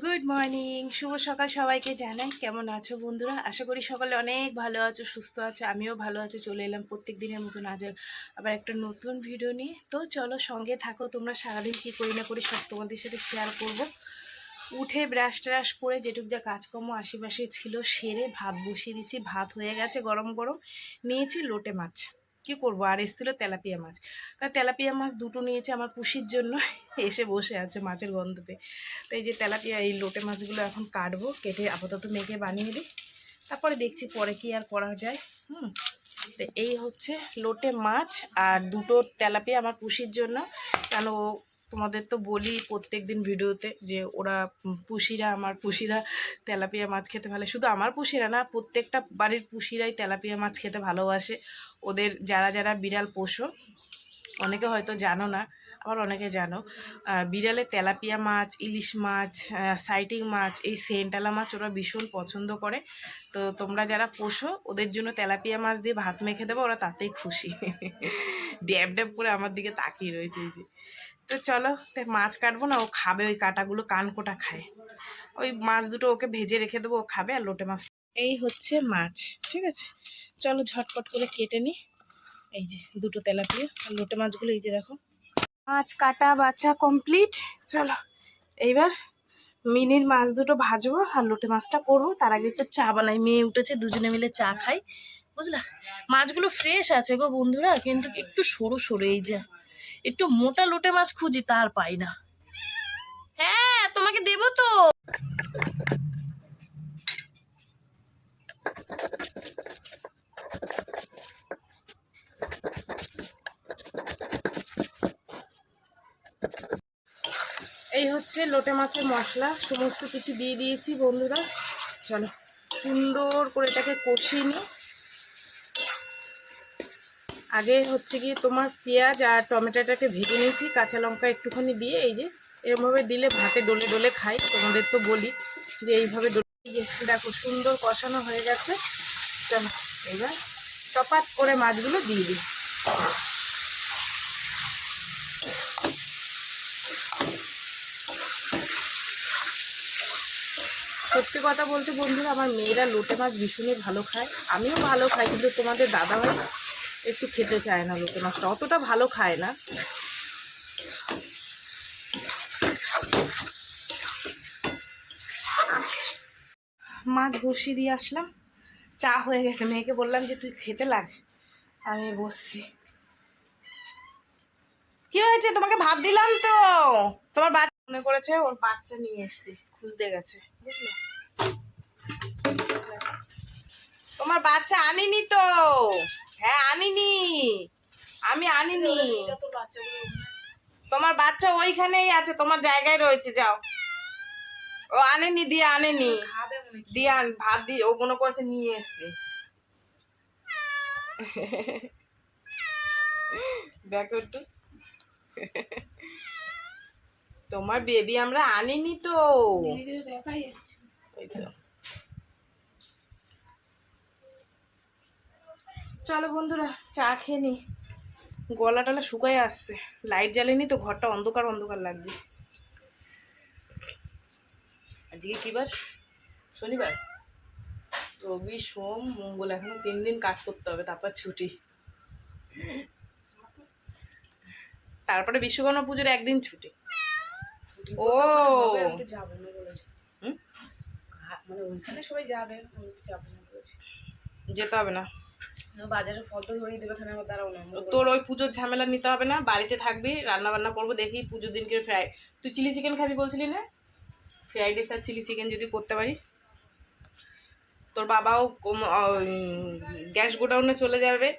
Good morning, শুভ সকাল সবাইকে জানাই। কেমন আছো বন্ধুরা? আশা করি সকালে অনেক ভালো আছো, সুস্থ আছো। আমিও ভালো আছি। চলে এলাম প্রত্যেক দিনের মতন আজ আবার একটা নতুন ভিডিও নিয়ে। তো চলো সঙ্গে থাকো। তোমরা সারাদিন কী করি না করি সব তোমাদের সাথে শেয়ার করব। উঠে ব্রাশ ট্রাশ করে যেটুক যা কাজকর্ম আশেপাশে ছিল সেরে ভাত বসিয়ে দিচ্ছি। ভাত হয়ে গেছে গরম গরম। নিয়েছি লোটে মাছ, কি করব, আর এসেছিলো তেলাপিয়া মাছ। তা তেলাপিয়া মাছ দুটো নিয়েছে আমার পুষির জন্য। এসে বসে আছে মাছের গন্ধতে। তো এই যে তেলাপিয়া, এই লোটে মাছগুলো এখন কাটবো, কেটে আপাতত মেখে বানিয়ে দিই, তারপরে দেখছি পরে কি আর করা যায়। তো এই হচ্ছে লোটে মাছ আর দুটো তেলাপিয়া আমার পুষির জন্য। কেন তোমাদের তো বলি প্রত্যেক দিন ভিডিওতে যে ওরা আমার পুষিরা তেলাপিয়া মাছ খেতে ভালো। শুধু আমার পুষিরা না, প্রত্যেকটা বাড়ির পুষিরাই তেলাপিয়া মাছ খেতে ভালোবাসে। ওদের যারা যারা বিড়াল পোষো, অনেকে হয়তো জানো না, আবার অনেকে জানো, বিড়ালে তেলাপিয়া মাছ, ইলিশ মাছ, সাইটিং মাছ, এই সেন্টালা মাছ ওরা ভীষণ পছন্দ করে। তো তোমরা যারা পোষো ওদের জন্য তেলাপিয়া মাছ দিয়ে ভাত মেখে দেবো, ওরা তাতেই খুশি। ড্যাব ড্যাব করে আমার দিকে তাকিয়ে রয়েছে এই যে। তো চলো, মাছ কাটবো না, ও খাবে, ওই কাটাগুলো কান কোটা খায়। ওই মাছ দুটো ওকে ভেজে রেখে দেবো, ও খাবে। আর লোটে মাছ এই হচ্ছে মাছ, ঠিক আছে। চলো ঝটপট করে কেটে নিই। এই যে দুটো তেলাপিয়া আর লোটে মাছগুলো, এই যে দেখো। মাছ কাটা বাছা কমপ্লিট। চলো এইবার মিনির মাছ দুটো ভাজবো আর লোটে মাছটা করবো। তার আগে একটু চা বানাই, মেয়ে উঠেছে, দুজনে মিলে চা খাই, বুঝলা। মাছগুলো ফ্রেশ আছে গো বন্ধুরা, কিন্তু একটু সরু সরু। এই যে একটু মোটা লোটে মাছ খুঁজি, তার পাই না। হ্যাঁ তোমাকে দেবো তো। এই হচ্ছে লোটে মাছের মশলা, সমস্ত কিছু দিয়ে দিয়েছি বন্ধুরা। চলো সুন্দর করে এটাকে কষিয়ে নিই। আগে হচ্ছে গিয়ে তোমার পেঁয়াজ আর টমেটোটাকে ভেজে নিয়েছি, কাঁচা লঙ্কা একটুখানি দিয়ে। এই যে এরমভাবে দিলে ভাতে ডলে ডলে খাই, তোমাদের তো বলি যে এইভাবে ডলে। দেখো সুন্দর কষানো হয়ে গেছে। চলো এবার চপাত করে মাছগুলো দিয়ে দিই। সত্যি কথা বলতে বন্ধুরা, আমার মেয়েরা লোটে মাছ ভীষণই ভালো খায়, আমিও ভালো খাই, কিন্তু তোমাদের দাদাভাই একটু খেতে চায় না লোটে মাছটা, অতটা ভালো খায় না। মাছ বসিয়ে দিয়ে আসলাম, চা হয়ে গেছে। মেয়েকে বললাম যে তুই খেতে লাগ, আমি বসছি। কি হয়েছে? তোমাকে ভাত দিলাম তো। তোমার বাচ্চা মনে করেছে ওর বাচ্চা নিয়ে এসছি, খুঁজতে গেছে, বুঝলে। তোমার বাচ্চা আনিনি তো। হ্যাঁ আনিনি, আমি আনিনি। তোমার বাচ্চা ওইখানেই আছে, তোমার জায়গায় রয়েছে, যাও। ও আনেনি, দিয়ে আনেনি, দিয়ে ভাত দিয়ে ও মনে করছে নিয়ে এসছে। দেখো একটু, তোমার বেবি আমরা আনিনি তো। চলো বন্ধুরা চা খেয়ে নি, গলা টলা শুকায় আসছে। লাইট জ্বালেনি তো, ঘরটা অন্ধকার অন্ধকার লাগছে। আজকে কি বার? শনিবার। রবি সোম মঙ্গল, এখনো 3 দিন কাজ করতে হবে, তারপর ছুটি। তারপরে বিশ্বকর্মা পুজোর একদিন ছুটি। ও মানে ওইখানে সবাই যাবে, যেতে হবে না, বাজারে ফটো ধরিয়ে দেবে, এখানে আমার দাঁড়াও না। তোর ওই পুজোর ঝামেলা নিতে হবে না, বাড়িতে থাকবি, রান্না বান্না করবো। দেখি পুজোর দিনকে তুই চিলি চিকেন খাবি বলছিলি না, ফ্রাইড রাইস আর চিলি চিকেন যদি করতে পারি। তোর বাবাও গ্যাস গোডাউনে চলে যাবে,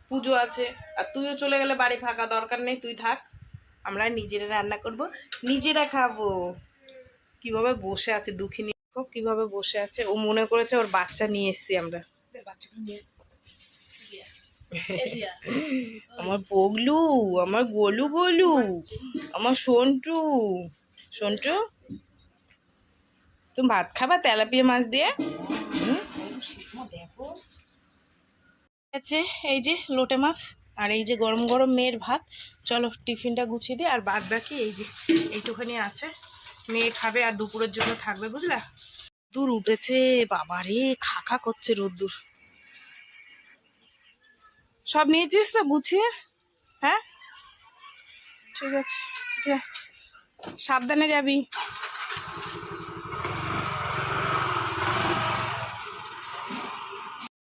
পুজো আছে, আর তুইও চলে গেলে বাড়ি ফাঁকা, দরকার নেই, তুই থাক। আমরা নিজেরা রান্না করব, নিজেরা খাবো। কিভাবে বসে আছে দুঃখিনী, কিভাবে বসে আছে। ও মনে করেছে ওর বাচ্চা নিয়ে এসছি আমরা। আমার পগলু, আমার গোলু গোলু, আমার সন্টু। সন্টু তুমি ভাত খাবা তেলাপিয়া মাছ দিয়ে? দেখো আছে এই যে লোটে মাছ, আর এই যে গরম গরম মেয়ের ভাত। চলো টিফিনটা গুছিয়ে দিই, আর বাদ বাকি এই যে এইটুখানি আছে, মেয়ে খাবে আর দুপুরের জন্য থাকবে, বুঝলা। দূর উঠেছে বাবা রে, খা খা করছে রোদ্দুর। সব নিয়েছিস তো গুছিয়ে? হ্যাঁ ঠিক আছে, যা, সাবধানে যাবি।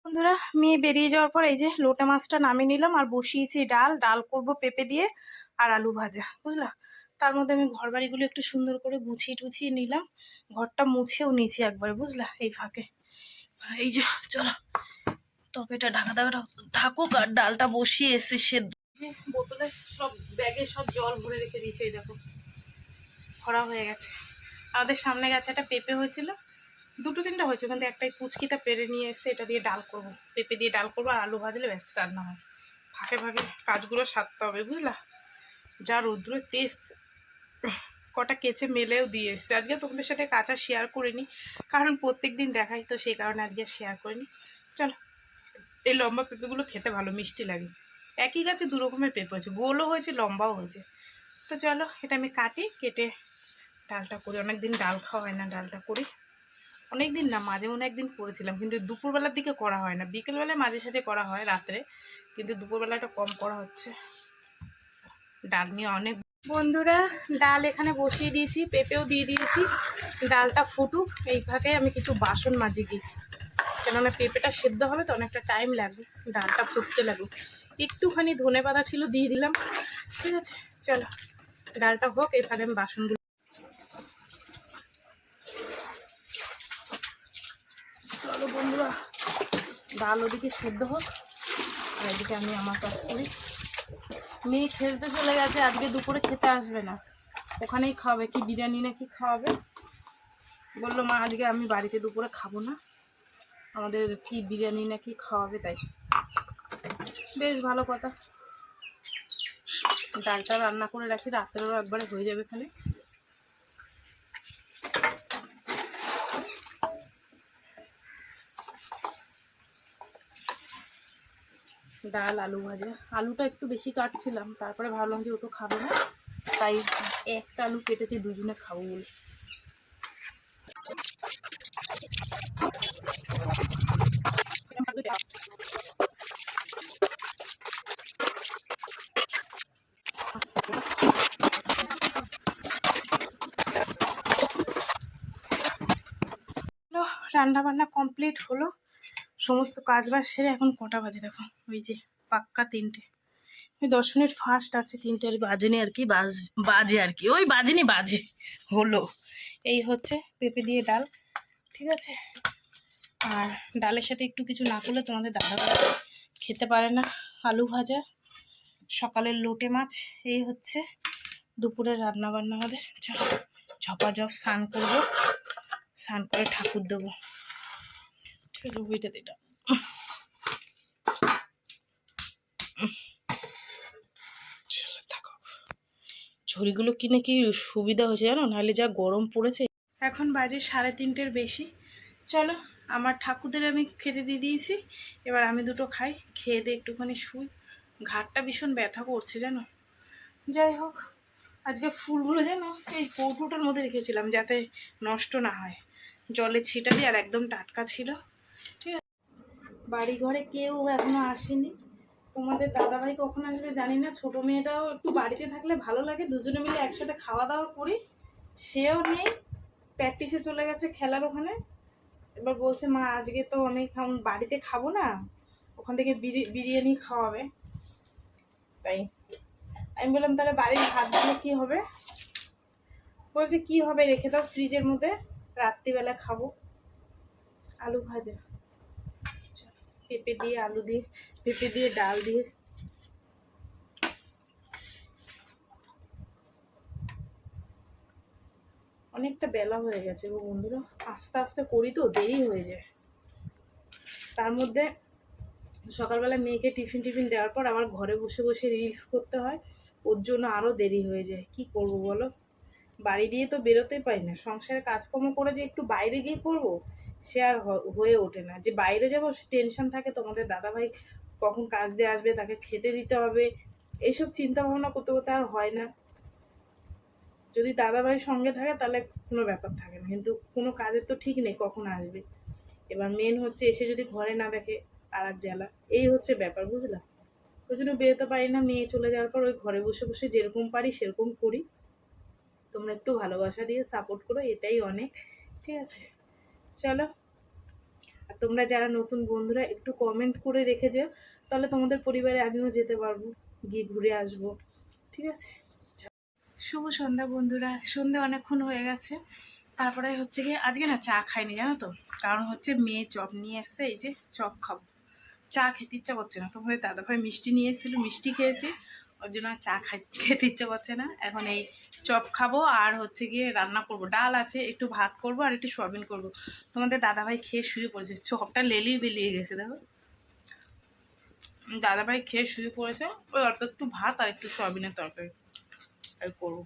বন্ধুরা, মেয়ে বেরিয়ে যাওয়ার পর এই যে লোটে মাছটা নামিয়ে নিলাম আর বসিয়েছি ডাল। ডাল করব পেঁপে দিয়ে আর আলু ভাজা, বুঝলা। তার মধ্যে আমি ঘর বাড়িগুলো একটু সুন্দর করে গুছিয়ে টুছিয়ে নিলাম, ঘরটা মুছেও নিয়েছি একবারে, বুঝলা, এই ফাঁকে। এই যে চলো তরকারিটা ঢাকা দেওয়াটা থাকুক আর ডালটা বসিয়ে এসে সেদ্ধ। যে বোতলে সব ব্যাগে সব জল ভরে রেখে দিয়েছি, এই দেখো ভরা হয়ে গেছে। আমাদের সামনে গাছে একটা পেঁপে হয়েছিল, দুটো তিনটা হয়েছে, কিন্তু একটাই পুচকিটা পেরে নিয়ে এসে এটা দিয়ে ডাল করবো, পেঁপে দিয়ে ডাল করবো আর আলু ভাজলে ব্যাস রান্না হয়। ফাঁকে ফাঁকে কাজগুলো সারতে হবে, বুঝলা। যা রৌদ্রের তেজ, কটা কেচে মেলেও দিয়ে এসছে। আজকে তোমাদের সাথে কাঁচা শেয়ার করিনি, কারণ প্রত্যেক দিন দেখাই তো, সেই কারণে আজকে শেয়ার করিনি। চলো, এই লম্বা পেঁপেগুলো খেতে ভালো মিষ্টি লাগে। একই গাছে দু রকমের পেঁপে হয়েছে, গোলও হয়েছে লম্বাও হয়েছে। তো চলো এটা আমি কাটি, কেটে ডালটা করি। অনেকদিন ডাল খাওয়া হয় না, ডালটা করি। অনেক দিন না, মাঝে মনে একদিন করেছিলাম, কিন্তু দুপুরবেলার দিকে করা হয় না, বিকেলবেলায় মাঝে সাঝে করা হয় রাত্রে, কিন্তু দুপুরবেলাটা কম করা হচ্ছে। ডাল নিয়ে অনেক। বন্ধুরা, ডাল এখানে বসিয়ে দিয়েছি, পেঁপেও দিয়ে দিয়েছি, ডালটা ফুটুক। এই ফাঁকে আমি কিছু বাসন মাজি দিই, কেননা পেঁপেটা সেদ্ধ হবে তো অনেকটা টাইম লাগবে, ডালটা ফুটতে লাগবে। একটুখানি ধনেপাতা ছিল, দিয়ে দিলাম। ঠিক আছে, চলো ডালটা হোক, এখানে আমি বাসনগুলো। চলো বন্ধুরা, ডাল ওদিকে সেদ্ধ হোক আর এদিকে আমি আমার কাজ করি। মেয়ে খেলতে চলে গেছে, আজকে দুপুরে খেতে আসবে না, ওখানেই খাবে, কি বিরিয়ানি নাকি খাওয়াবে বললো। মা আজকে আমি বাড়িতে দুপুরে খাবো না, আমাদের কি বিরিয়ানি নাকি খাওয়াবে, তাই। বেশ ভালো কথা, ডালটা রান্না করে রাখি, রাত্রেও একবারে হয়ে যাবে এখানে। ডাল আলু ভাজা, আলুটা একটু বেশি কাটছিলাম, তারপরে ভাবলাম যে ও তো খাবে না, তাই একটা আলু কেটেছি দুজনে খাবো বলে। রান্না বান্না কমপ্লিট হলো, সমস্ত কাজ বাজ সেরে এখন কটা বাজে দেখো, ওই যে পাক্কা 3টে। ওই 10 মিনিট ফাস্ট আছে, 3টের বাজেনি আর কি, বাজে আর কি, ওই বাজেনি বাজে হলো। এই হচ্ছে পেঁপে দিয়ে ডাল, ঠিক আছে। আর ডালের সাথে একটু কিছু না করলে তোমাদের দাদা খেতে পারে না। আলু ভাজা, সকালের লোটে মাছ, এই হচ্ছে দুপুরের রান্না বান্না আমাদের। চলো ঝপাঝপ স্নান করবো, স্নান করে ঠাকুর দেবো, ঠিক আছে। বইটা দিটা থাকো। ঝুড়িগুলো কিনে কি সুবিধা হয়েছে জানো, নাহলে যা গরম পড়েছে। এখন বাজে 3:30-এর বেশি। চলো, আমার ঠাকুরদের আমি খেতে দিয়ে দিয়েছি, এবার আমি দুটো খাই, খেয়ে দিয়ে একটুখানি শুই। ঘাড়টা ভীষণ ব্যথা করছে জানো। যাই হোক, আজকে ফুলগুলো যেন এই কৌটোটার মধ্যে রেখেছিলাম যাতে নষ্ট না হয়, জলে ছিটা দিয়ে, আর একদম টাটকা ছিল। ঠিক আছে, বাড়ি ঘরে কেউ এখনো আসেনি, তোমাদের দাদাভাই কখন আসবে জানি না। ছোটো মেয়েটাও একটু বাড়িতে থাকলে ভালো লাগে, দুজনে মিলে একসাথে খাওয়া দাওয়া করি, সেও নেই, প্র্যাকটিসে চলে গেছে খেলার ওখানে। এবার বলছে মা আজকে তো আমি বাড়িতে খাবো না, ওখান থেকে বিরিয়ানি খাওয়াবে। তাই আমি বললাম তাহলে বাড়ির ভাতগুলো কী হবে, বলছে কি হবে, রেখে দাও ফ্রিজের মধ্যে, রাত্রিবেলা খাবো। আলু ভাজা, পেঁপে দিয়ে আলু দিয়ে, পেঁপে দিয়ে ডাল দিয়ে। অনেকটা বেলা হয়ে গেছে গো বন্ধুরা, আস্তে আস্তে করি তো দেরি হয়ে যায়। তার মধ্যে সকালবেলা মেয়েকে টিফিন দেওয়ার পর আবার ঘরে বসে বসে রিলস করতে হয়, ওর জন্য আরও দেরি হয়ে যায়। কি করব বলো, বাড়ি দিয়ে তো বেরোতে পারি না, সংসারের কাজকর্ম করে যে একটু বাইরে গিয়ে করব সে আর হয়ে ওঠে না। যে বাইরে যাবো সে টেনশন থাকে, তোমাদের দাদাভাই কখন কাজ দিয়ে আসবে, তাকে খেতে দিতে হবে, এইসব চিন্তা ভাবনা করতে করতে আর হয় না। যদি দাদাভাই সঙ্গে থাকে তাহলে কোনো ব্যাপার থাকে না, কিন্তু কোনো কাজের তো ঠিক নেই কখন আসবে। এবার মেন হচ্ছে এসে যদি ঘরে না দেখে আর এক জ্বালা, এই হচ্ছে ব্যাপার, বুঝলা। ওই জন্য বেরোতে পারি না, মেয়ে চলে যাওয়ার পর ওই ঘরে বসে বসে যেরকম পারি সেরকম করি। তোমরা একটু ভালোবাসা দিয়ে সাপোর্ট করো, এটাই অনেক। ঠিক আছে, চলো। আর তোমরা যারা নতুন বন্ধুরা একটু কমেন্ট করে রেখে যাও, তাহলে তোমাদের পরিবারে আমিও যেতে পারবো, গিয়ে ঘুরে আসবো। ঠিক আছে, শুভ সন্ধ্যা বন্ধুরা। সন্ধ্যা অনেকক্ষণ হয়ে গেছে। তারপরে হচ্ছে গিয়ে আজকে না চা খাইনি, জানো তো, কারণ হচ্ছে মেয়ে চপ নিয়ে এসছে, এই যে চপ খাবো। চা খেতে ইচ্ছা করছে না, তোমাদের দাদাভাই মিষ্টি নিয়ে এসেছিলো, মিষ্টি খেয়েছি, ওর জন্য আর চা খেতে ইচ্ছা করছে না। এখন এই চপ খাবো আর হচ্ছে গিয়ে রান্না করব, ডাল আছে, একটু ভাত করব আর একটু সয়াবিন করব। তোমাদের দাদাভাই খেয়ে শুয়ে পড়েছে, চপটা লেলিয়ে বেলিয়ে গেছে দেখো। দাদাভাই খেয়ে শুয়ে পড়েছে, ওই অল্প একটু ভাত আর একটু সয়াবিনের তরকারি করবো।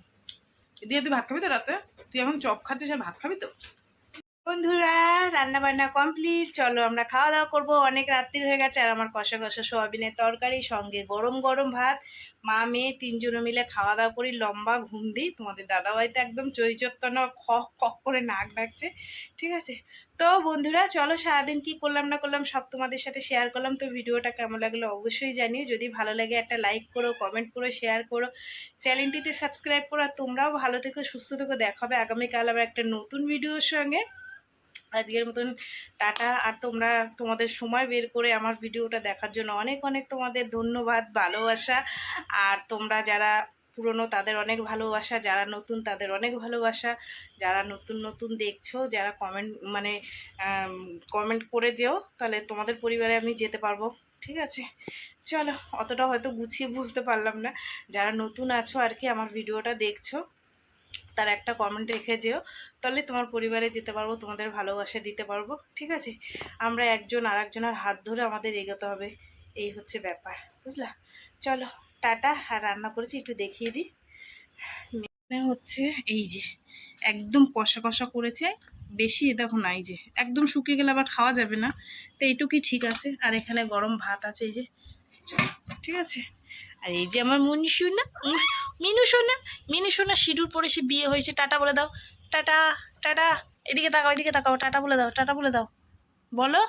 দিয়ে তুই ভাত খাবি তো রাতে? তুই এখন চপ খাচ্ছিস আর ভাত খাবি তো? বন্ধুরা, রান্না বান্না কমপ্লিট, চলো আমরা খাওয়া দাওয়া করবো। অনেক রাত্রি হয়ে গেছে আর আমার কষা কষা সোয়াবিনের তরকারি সঙ্গে গরম গরম ভাত, মা মেয়ে তিনজনে মিলে খাওয়া দাওয়া করি, লম্বা ঘুম দিই। তোমাদের দাদাভাই তো একদম চৈচত্যন খক খক করে নাক ডাকছে। ঠিক আছে, তো বন্ধুরা চলো, সারাদিন কি করলাম না করলাম সব তোমাদের সাথে শেয়ার করলাম। তো ভিডিওটা কেমন লাগলো অবশ্যই জানিও, যদি ভালো লাগে একটা লাইক করো, কমেন্ট করো, শেয়ার করো, চ্যানেলটিতে সাবস্ক্রাইব করো। আর তোমরাও ভালো থেকো, সুস্থ থেকো, দেখা হবে আগামীকাল আবার একটা নতুন ভিডিওর সঙ্গে। আজকের মতন টাটা। আর তোমরা তোমাদের সময় বের করে আমার ভিডিওটা দেখার জন্য অনেক অনেক তোমাদের ধন্যবাদ, ভালোবাসা। আর তোমরা যারা পুরনো তাদের অনেক ভালোবাসা, যারা নতুন তাদের অনেক ভালোবাসা। যারা নতুন নতুন দেখছো, যারা কমেন্ট মানে কমেন্ট করে যেও, তাহলে তোমাদের পরিবারে আমি যেতে পারবো। ঠিক আছে, চলো, অতটা হয়তো গুছিয়ে বলতে পারলাম না। যারা নতুন আছো আর কি আমার ভিডিওটা দেখছো, তার একটা কমেন্ট রেখে যেও, তাহলে তোমার পরিবারে যেতে পারবো, তোমাদের ভালোবাসা দিতে পারবো। ঠিক আছে, আমরা একজন আর একজনের হাত ধরে আমাদের এগোতে হবে, এই হচ্ছে ব্যাপার, বুঝলা। চলো, টাটা। আর রান্না করেছি একটু দেখিয়ে দিই। হচ্ছে এই যে একদম কষা কষা করেছে, বেশি দেখো না, এই যে একদম শুকিয়ে গেলে আবার খাওয়া যাবে না, তো এইটুকুই ঠিক আছে। আর এখানে গরম ভাত আছে, এই যে, ঠিক আছে। আর এই যে আমার মনি সোনা, মিনু সোনা, মিনু সোনা সিঁদুর পরে সে বিয়ে হয়েছে, টাটা বলে দাও, টাটা। টাটা, এদিকে তাকাও, এদিকে তাকাও, টাটা বলে দাও, টাটা বলে দাও, বলো।